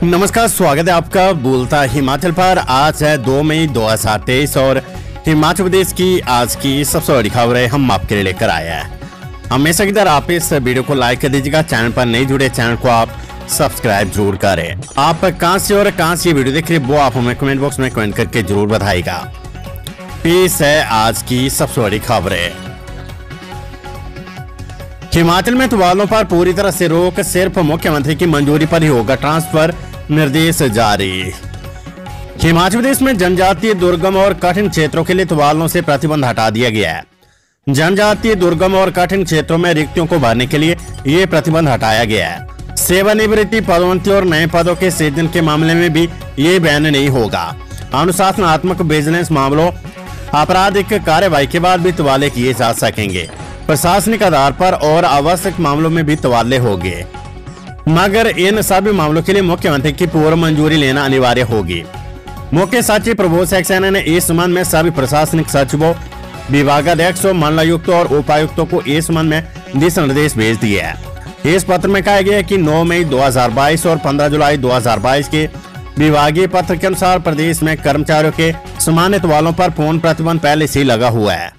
नमस्कार, स्वागत है आपका बोलता हिमाचल पर। आज है 2 मई 2023 और हिमाचल प्रदेश की आज की सबसे बड़ी खबरें हम आपके लिए लेकर आए हैं। हमेशा की तरह आप इस वीडियो को लाइक कर दीजिएगा। चैनल पर नहीं जुड़े चैनल को आप सब्सक्राइब जरूर करें। आप कहां से और कहां से ये वीडियो देख रहे हैं वो आप हमें कमेंट बॉक्स में कमेंट करके जरूर बताइएगा। पेश है आज की सबसे बड़ी खबरें। हिमाचल में तबादलों पर पूरी तरह से रोक, सिर्फ मुख्यमंत्री की मंजूरी पर ही होगा ट्रांसफर, निर्देश जारी। हिमाचल प्रदेश में जनजातीय दुर्गम और कठिन क्षेत्रों के लिए तबादलों से प्रतिबंध हटा दिया गया है। जनजातीय दुर्गम और कठिन क्षेत्रों में रिक्तियों को भरने के लिए ये प्रतिबंध हटाया गया है। सेवानिवृत्ति, पदोन्नति और नए पदों के सृजन के मामले में भी ये बैन नहीं होगा। अनुशासनात्मक, विजिलेंस मामलों, आपराधिक कार्यवाही के बाद भी तबादले किए जा सकेंगे। प्रशासनिक आधार पर और आवश्यक मामलों में भी तबादले होंगे, मगर इन सभी मामलों के लिए मुख्यमंत्री की पूर्व मंजूरी लेना अनिवार्य होगी। मुख्य सचिव प्रभु सक्सेना ने इस संबंध में सभी प्रशासनिक सचिवों, विभागाध्यक्षों, मंडलायुक्तों और उपायुक्तों को इस संबंध में दिशा निर्देश भेज दिए हैं। इस पत्र में कहा गया है कि 9 मई 2022 और 15 जुलाई 2022 के विभागीय पत्र के अनुसार प्रदेश में कर्मचारियों के सामान्य तबादलों पर पूर्ण प्रतिबंध पहले से ही लगा हुआ है।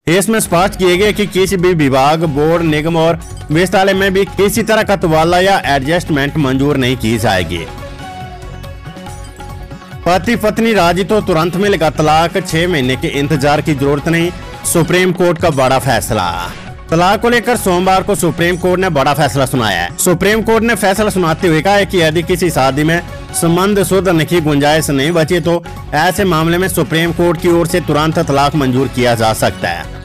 इसमें स्पष्ट किए गए कि किसी भी विभाग, बोर्ड, निगम और विस्तालय में भी किसी तरह का तबादला या एडजस्टमेंट मंजूर नहीं की जाएगी। पति पत्नी राजी तो तुरंत मिलेगा तलाक, 6 महीने के इंतजार की जरूरत नहीं, सुप्रीम कोर्ट का बड़ा फैसला। तलाक को लेकर सोमवार को सुप्रीम कोर्ट ने बड़ा फैसला सुनाया है। सुप्रीम कोर्ट ने फैसला सुनाते हुए कहा है कि यदि किसी शादी में संबंध सुधरने की गुंजाइश नहीं बची तो ऐसे मामले में सुप्रीम कोर्ट की ओर से तुरंत तलाक मंजूर किया जा सकता है।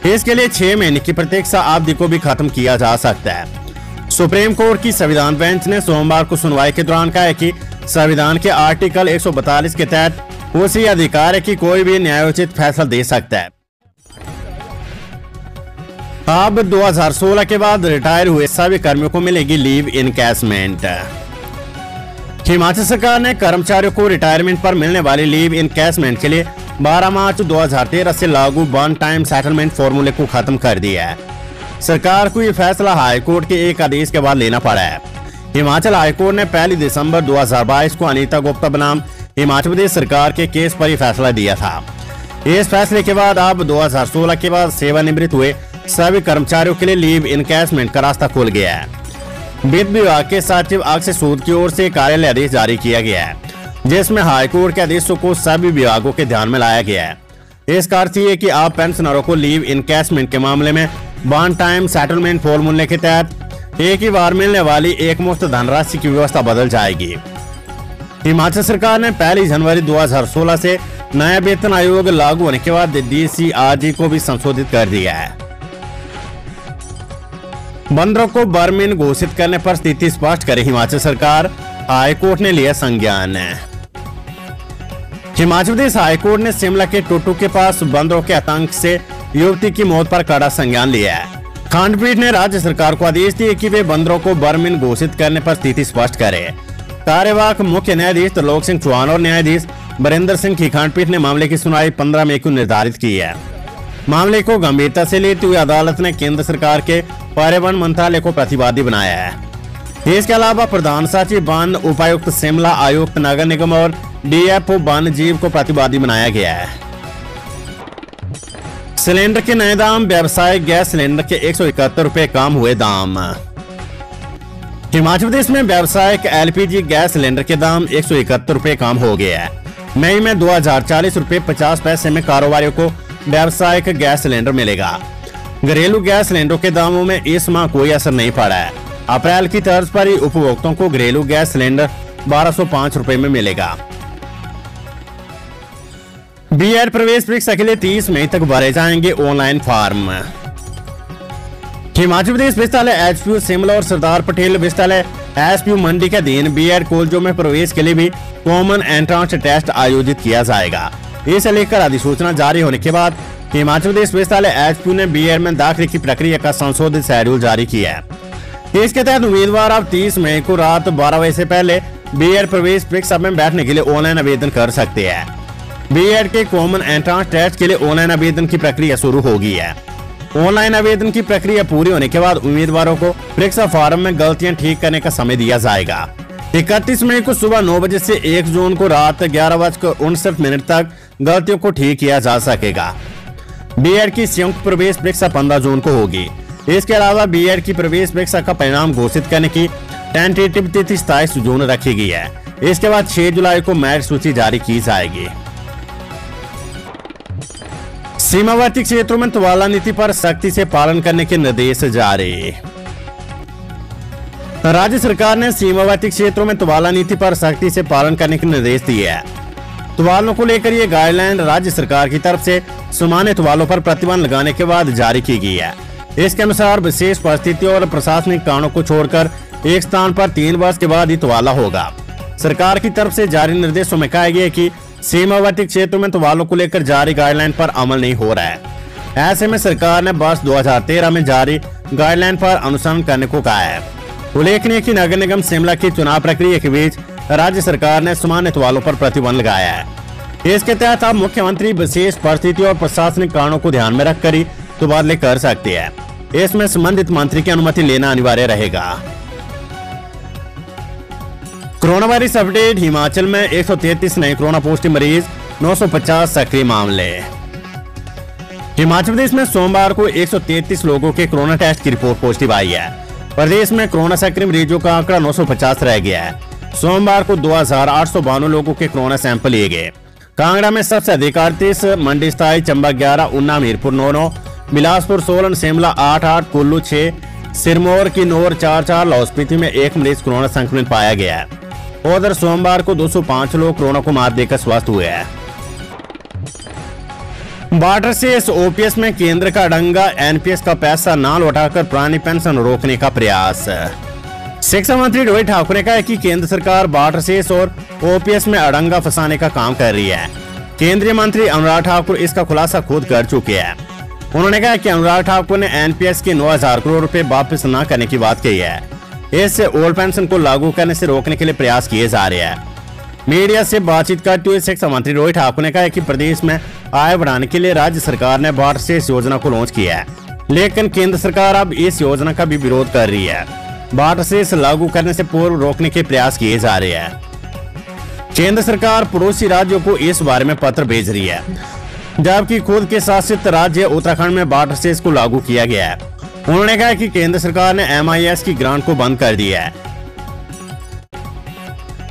इसके लिए 6 महीने की प्रतीक्षा अवधि को भी खत्म किया जा सकता है। सुप्रीम कोर्ट की संविधान बेंच ने सोमवार को सुनवाई के दौरान कहा है कि संविधान के आर्टिकल 142 के तहत उसी अधिकार है कि कोई भी न्यायोचित फैसला दे सकता है। अब 2016 के बाद रिटायर हुए सभी कर्मियों को मिलेगी लीव इनकैशमेंट। हिमाचल सरकार ने कर्मचारियों को रिटायरमेंट पर मिलने वाली लीव इनकैशमेंट के लिए 12 मार्च 2013 से लागू वन टाइम सेटलमेंट फॉर्मूले को खत्म कर दिया है। सरकार को यह फैसला हाईकोर्ट के एक आदेश के बाद लेना पड़ा है। हिमाचल हाईकोर्ट ने 1 दिसंबर 2022 को अनीता गुप्ता बनाम हिमाचल प्रदेश सरकार के केस पर यह फैसला दिया था। इस फैसले के बाद अब 2016 के बाद सेवानिवृत्त हुए सभी कर्मचारियों के लिए लीव इनकैशमेंट का रास्ता खुल गया है। वित्त विभाग के सचिव अक्षय सूद की ओर से कार्यालय आदेश जारी किया गया है, जिसमें हाईकोर्ट के आदेशों को सभी विभागों के ध्यान में लाया गया है। इसका अर्थ ये कि आप पेंशनरों को लीव इनकैशमेंट के मामले में वन टाइम सेटलमेंट फॉर्मूले के तहत एक ही बार मिलने वाली एकमुश्त धनराशि की व्यवस्था बदल जाएगी। हिमाचल सरकार ने 1 जनवरी 2016 से नया वेतन आयोग लागू होने के बाद DCRG को भी संशोधित कर दिया है। बंदरों को बर्मिन घोषित करने पर स्थिति स्पष्ट करे हिमाचल सरकार, हाईकोर्ट ने लिया संज्ञान। हिमाचल प्रदेश हाईकोर्ट ने शिमला के टोटू के पास बंदरों के आतंक से युवती की मौत पर कड़ा संज्ञान लिया है। खंडपीठ ने राज्य सरकार को आदेश दिए कि वे बंदरों को बर्मिन घोषित करने पर स्थिति स्पष्ट करे। कार्यवाहक मुख्य न्यायाधीश त्रिलोक सिंह चौहान और न्यायाधीश बरिंदर सिंह की खंडपीठ ने मामले की सुनवाई 15 मई को निर्धारित की है। मामले को गंभीरता से लेते हुए अदालत ने केंद्र सरकार के पर्यावरण मंत्रालय को प्रतिवादी बनाया है। इसके अलावा प्रधान सचिव वन, उपायुक्त शिमला, आयुक्त नगर निगम और DFO वन जीव को प्रतिवादी बनाया गया है। सिलेंडर के नए दाम, व्यावसायिक गैस सिलेंडर के 171 रुपए कम हुए दाम। हिमाचल प्रदेश में व्यावसायिक LPG गैस सिलेंडर के दाम 171 रुपए कम हो गया है। मई में 2040 रुपए 50 पैसे में कारोबारियों को व्यावसायिक गैस सिलेंडर मिलेगा। घरेलू गैस सिलेंडरों के दामों में इस माह कोई असर नहीं पड़ा है। अप्रैल की तर्ज पर ही उपभोक्ताओं को घरेलू गैस सिलेंडर 1205 रुपए में मिलेगा। B.Ed प्रवेश परीक्षा के लिए 30 मई तक भरे जाएंगे ऑनलाइन फॉर्म। हिमाचल प्रदेश विश्वविद्यालय HPU शिमला और सरदार पटेल विश्वविद्यालय HPU मंडी के अधीन B.Ed कॉलेजों में प्रवेश के लिए भी कॉमन एंट्रेंस टेस्ट आयोजित किया जाएगा। इसे लेकर अधिसूचना जारी होने के बाद हिमाचल प्रदेश विश्वविद्यालय HPU ने B.Ed में दाखिले की प्रक्रिया का संशोधित शेड्यूल जारी किया है। इसके तहत उम्मीदवार अब 30 मई को रात 12 बजे से पहले B.Ed प्रवेश परीक्षा में बैठने के लिए ऑनलाइन आवेदन कर सकते हैं। B.Ed के कॉमन एंट्रेंस टेस्ट के लिए ऑनलाइन आवेदन की प्रक्रिया शुरू हो गई है। ऑनलाइन आवेदन की प्रक्रिया पूरी होने के बाद उम्मीदवारों को परीक्षा फॉर्म में गलतियां ठीक करने का समय दिया जाएगा। 31 मई को सुबह 9 बजे से 1 जून को रात 11:59 तक गलतियों को ठीक किया जा सकेगा। बीएड की संयुक्त प्रवेश परीक्षा 15 जून को होगी। इसके अलावा बीएड की प्रवेश परीक्षा का परिणाम घोषित करने की टेंटेटिव तिथि 27 जून रखी गई है। इसके बाद 6 जुलाई को मेरिट सूची जारी की जाएगी। सीमावर्ती क्षेत्रों में तबादला नीति पर सख्ती से पालन करने के निर्देश जारी। राज्य सरकार ने सीमावर्ती क्षेत्रों में तबादला नीति पर सख्ती से पालन करने के निर्देश दिए हैं। तबादलों को लेकर ये गाइडलाइन राज्य सरकार की तरफ से सामान्य तबादलों पर प्रतिबंध लगाने के बाद जारी की गई है। इसके अनुसार विशेष परिस्थितियों और प्रशासनिक कारणों को छोड़कर एक स्थान पर 3 वर्ष के बाद ही तबादला होगा। सरकार की तरफ से जारी निर्देशों में कहा गया है कि सीमावर्ती क्षेत्रों में तबादलों को लेकर जारी गाइडलाइन पर अमल नहीं हो रहा है। ऐसे में सरकार ने वर्ष 2013 में जारी गाइडलाइन पर अनुसरण करने को कहा है। उल्लेखनीय कि नगर निगम शिमला की चुनाव प्रक्रिया के बीच राज्य सरकार ने सामान्य तबादलों पर प्रतिबंध लगाया है। इसके तहत अब मुख्यमंत्री विशेष परिस्थितियों और प्रशासनिक कारणों को ध्यान में रखकर ही तबादले कर सकते हैं। इसमें संबंधित मंत्री की अनुमति लेना अनिवार्य रहेगा। Corona virus update. हिमाचल में 133 नए कोरोना पॉजिटिव मरीज, 950 सक्रिय मामले। हिमाचल प्रदेश में सोमवार को 133 लोगों के कोरोना टेस्ट की रिपोर्ट पॉजिटिव आई है। प्रदेश में कोरोना सक्रिय मरीजों का आंकड़ा 950 रह गया है। सोमवार को 2892 लोगों के कोरोना सैंपल लिए गए। कांगड़ा में सबसे अधिक 38, मंडी 27, चंबा 11, ऊना हमीरपुर 9, बिलासपुर 16, शिमला 8, कुल्लू 6, सिरमौर की नौर 4, लाहौल स्पीति में 1 मरीज कोरोना संक्रमित पाया गया है। उधर सोमवार को 205 लोग कोरोना को मात देकर स्वस्थ हुए हैं। बॉर्डर से ओपीएस में केंद्र का अड़ंगा, एनपीएस का पैसा ना लौटाकर पुरानी पेंशन रोकने का प्रयास। शिक्षा मंत्री रोहित ठाकुर ने कहा है कि केंद्र सरकार बॉर्डर से और ओपीएस में अड़ंगा फंसाने का काम कर रही है। केंद्रीय मंत्री अनुराग ठाकुर इसका खुलासा खुद कर चुके हैं। उन्होंने कहा कि अनुराग ठाकुर ने एनपीएस के 9,000 करोड़ रुपए वापस न करने की बात कही है। इससे ओल्ड पेंशन को लागू करने से रोकने के लिए प्रयास किए जा रहे हैं। मीडिया से बातचीत करते हुए शिक्षा मंत्री रोहित ठाकुर ने कहा कि प्रदेश में आय बढ़ाने के लिए राज्य सरकार ने बॉर्डर से इस योजना को लॉन्च किया है, लेकिन केंद्र सरकार अब इस योजना का भी विरोध कर रही है। बॉर्डर से इस लागू करने से पूर्व रोकने के प्रयास किए जा रहे हैं। केंद्र सरकार पड़ोसी राज्यों को इस बारे में पत्र भेज रही है, जबकि खुद के शासित राज्य उत्तराखंड में बॉर्डर से इसको लागू किया गया है। उन्होंने कहा कि केंद्र सरकार ने MIS की ग्रांट को बंद कर दिया है।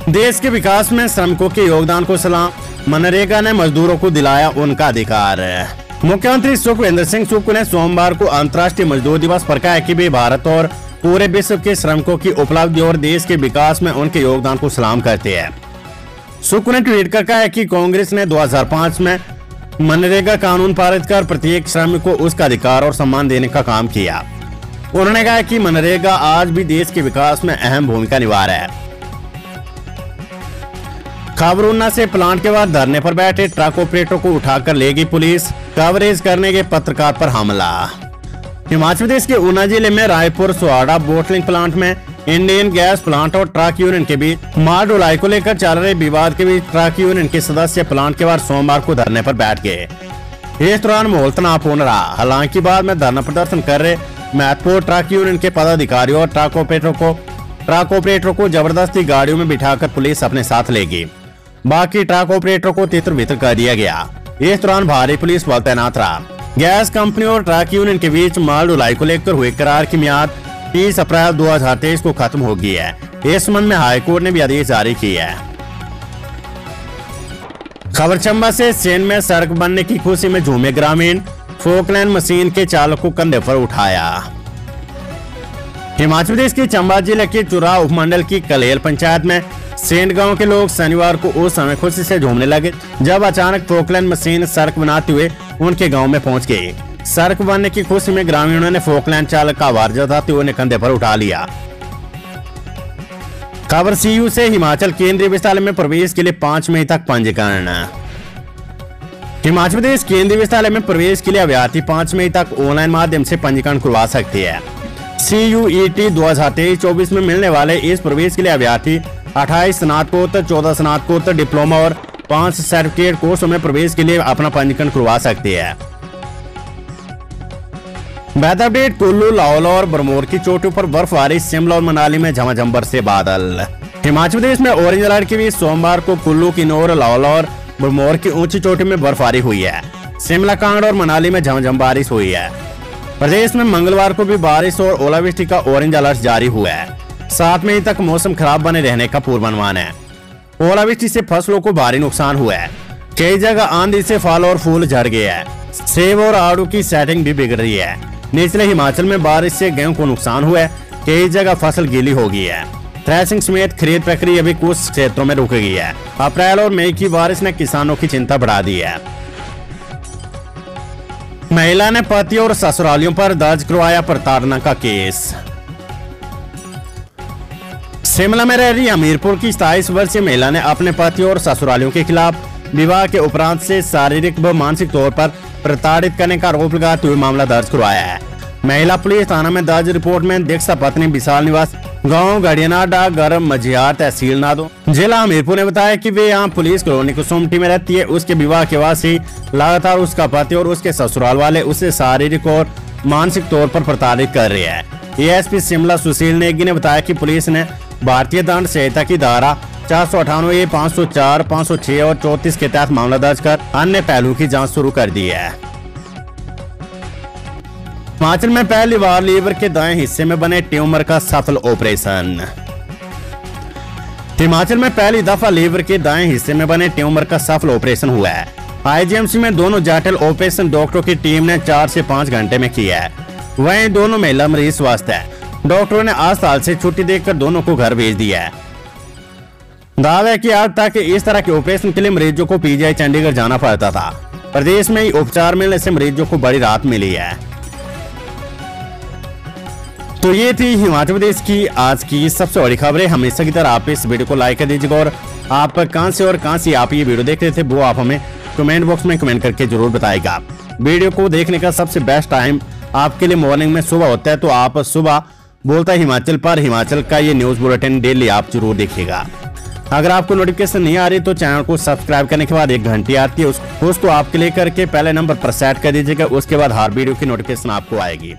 देश के विकास में श्रमिकों के योगदान को सलाम, मनरेगा ने मजदूरों को दिलाया उनका अधिकार। मुख्यमंत्री सुखविंदर सिंह सुक्खू ने सोमवार को अंतर्राष्ट्रीय मजदूर दिवस पर कहा कि वे भारत और पूरे विश्व के श्रमिकों की उपलब्धि और देश के विकास में उनके योगदान को सलाम करते हैं। सुक्खू ने ट्वीट कर कहा कि कांग्रेस ने 2005 में मनरेगा कानून पारित कर प्रत्येक श्रमिक को उसका अधिकार और सम्मान देने का काम किया। उन्होंने कहा कि मनरेगा आज भी देश के विकास में अहम भूमिका निभा रहा है। खबर ऊना से प्लांट के बाद धरने पर बैठे ट्रक ऑपरेटर को उठाकर ले गई पुलिस, कवरेज करने के पत्रकार पर हमला। हिमाचल प्रदेश के ऊना जिले में रायपुर सुहाड़ा बोटलिंग प्लांट में इंडियन गैस प्लांट और ट्रक यूनियन के बीच माल ढुलाई को लेकर चल रहे विवाद के बीच ट्रक यूनियन के सदस्य प्लांट के बाद सोमवार को धरने पर बैठ गए। इस दौरान माहौल तनावपूर्ण रहा। हालांकि बाद में धरना प्रदर्शन कर रहे महत्वपूर्ण ट्रक यूनियन के पदाधिकारियों और ट्रक ऑपरेटरों को जबरदस्ती गाड़ियों में बिठाकर पुलिस अपने साथ ले गई। बाकी ट्रक ऑपरेटरों को तितर बितर कर दिया गया। इस दौरान भारी पुलिस बल तैनात रहा। गैस कंपनी और ट्रक यूनियन के बीच माल ढुलाई को लेकर हुए करार की मियाद 30 अप्रैल 2023 को खत्म हो गई है। इस संबंध में हाईकोर्ट ने भी आदेश जारी किया है। खबर चंबा से सेन में सड़क बनने की खुशी में झूमे ग्रामीण, फोकलैंड मशीन के चालक को कंधे पर उठाया। हिमाचल प्रदेश के चंबा जिले के चुरा उपमंडल की कलेल पंचायत में सेंट गांव के लोग शनिवार को उस समय खुशी से झूमने लगे जब अचानक फोकलैंड मशीन सड़क बनाते हुए उनके गांव में पहुंच गई। सड़क बनने की खुशी में ग्रामीणों ने फोकलैंड चालक का आभार जताते हुए उन्हें कंधे पर उठा लिया। खबर CU से हिमाचल केंद्रीय विद्यालय में प्रवेश के लिए 5 मई तक पंजीकरण। हिमाचल प्रदेश केंद्रीय विद्यालय में प्रवेश के लिए अभ्यर्थी 5 मई तक ऑनलाइन माध्यम से पंजीकरण करवा सकते हैं। CUET 2023-24 में मिलने वाले इस प्रवेश के लिए अभ्यर्थी 28 स्नातकोत्तर, 14 स्नातकोत्तर डिप्लोमा और 5 सर्टिफिकेट कोर्सों में प्रवेश के लिए अपना पंजीकरण करवा सकते हैं। Weather update. कुल्लू, लाहौल और बरमोर की चोटियों पर बर्फबारी, शिमला और मनाली में झमाझम बरसे बादल। हिमाचल प्रदेश में ऑरेंज अलर्ट के बीच सोमवार को कुल्लू, किन्नौर, लाहौल और भरमौर की ऊंची चोटी में बर्फबारी हुई है। शिमला, कांगड़ा और मनाली में झमझम बारिश हुई है। प्रदेश में मंगलवार को भी बारिश और ओलावृष्टि का ऑरेंज अलर्ट जारी हुआ है। 7 मई तक मौसम खराब बने रहने का पूर्वानुमान है। ओलावृष्टि से फसलों को भारी नुकसान हुआ है। कई जगह आंधी से फल और फूल झड़ गए हैं। सेब और आड़ू की सेटिंग भी बिगड़ रही है। निचले हिमाचल में बारिश से गेहूं को नुकसान हुआ है। कई जगह फसल गीली हो गई है। थ्रेसिंग समेत खरीद प्रक्रिया भी कुछ क्षेत्रों में रुक गई है। अप्रैल और मई की बारिश ने किसानों की चिंता बढ़ा दी है। महिला ने पति और ससुरालियों पर दर्ज करवाया प्रताड़ना का केस। शिमला में रह रही हमीरपुर की 27 वर्षीय महिला ने अपने पति और ससुरालियों के खिलाफ विवाह के उपरांत से शारीरिक व मानसिक तौर पर प्रताड़ित करने का आरोप लगाते हुए मामला दर्ज करवाया है। महिला पुलिस थाना में दर्ज रिपोर्ट में दीक्षा पत्नी विशाल निवास गांव गड़ियानाडा गरम मझियार तहसील नादो जिला हमीरपुर ने बताया कि वे यहाँ पुलिस कॉलोनी कुसुमटी में रहती है। उसके विवाह के बाद से लगातार उसका पति और उसके ससुराल वाले उसे शारीरिक और मानसिक तौर पर प्रताड़ित कर रहे हैं। एएसपी शिमला सुशील नेगी ने बताया कि पुलिस ने भारतीय दंड संहिता की धारा 498, 504, 506 और 34 के तहत मामला दर्ज कर अन्य पहलुओं की जांच शुरू कर दी है। हिमाचल में पहली बार लीवर के दाएं हिस्से में बने ट्यूमर का सफल ऑपरेशन। हिमाचल में पहली दफा लीवर के दाएं हिस्से में बने ट्यूमर का सफल ऑपरेशन हुआ है। आईजीएमसी में दोनों जटिल ऑपरेशन डॉक्टरों की टीम ने 4 से 5 घंटे में किया है। वहीं दोनों महिला मरीज स्वस्थ है। डॉक्टरों ने अस्पताल से छुट्टी देकर दोनों को घर भेज दिया है। दावा है कि आज तक इस तरह के ऑपरेशन के लिए मरीजों को पीजीआई चंडीगढ़ जाना पड़ता था। प्रदेश में ही उपचार मिलने से मरीजों को बड़ी राहत मिली है। तो ये थी हिमाचल प्रदेश की आज की सबसे बड़ी खबरें। हमेशा की तरह आप इस वीडियो को लाइक कर दीजिएगा और आप कहां से आप ये वीडियो देख रहे थे वो आप हमें कमेंट बॉक्स में कमेंट करके जरूर बताएगा। वीडियो को देखने का सबसे बेस्ट टाइम आपके लिए मॉर्निंग में सुबह होता है, तो आप सुबह बोलता हिमाचल पर हिमाचल का ये न्यूज बुलेटिन डेली आप जरूर देखिएगा। अगर आपको नोटिफिकेशन नहीं आ रही तो चैनल को सब्सक्राइब करने के बाद एक घंटी आती है, उसको आप क्लिक करके पहले नंबर पर सेट कर दीजिएगा। उसके बाद हर वीडियो की नोटिफिकेशन आपको आएगी।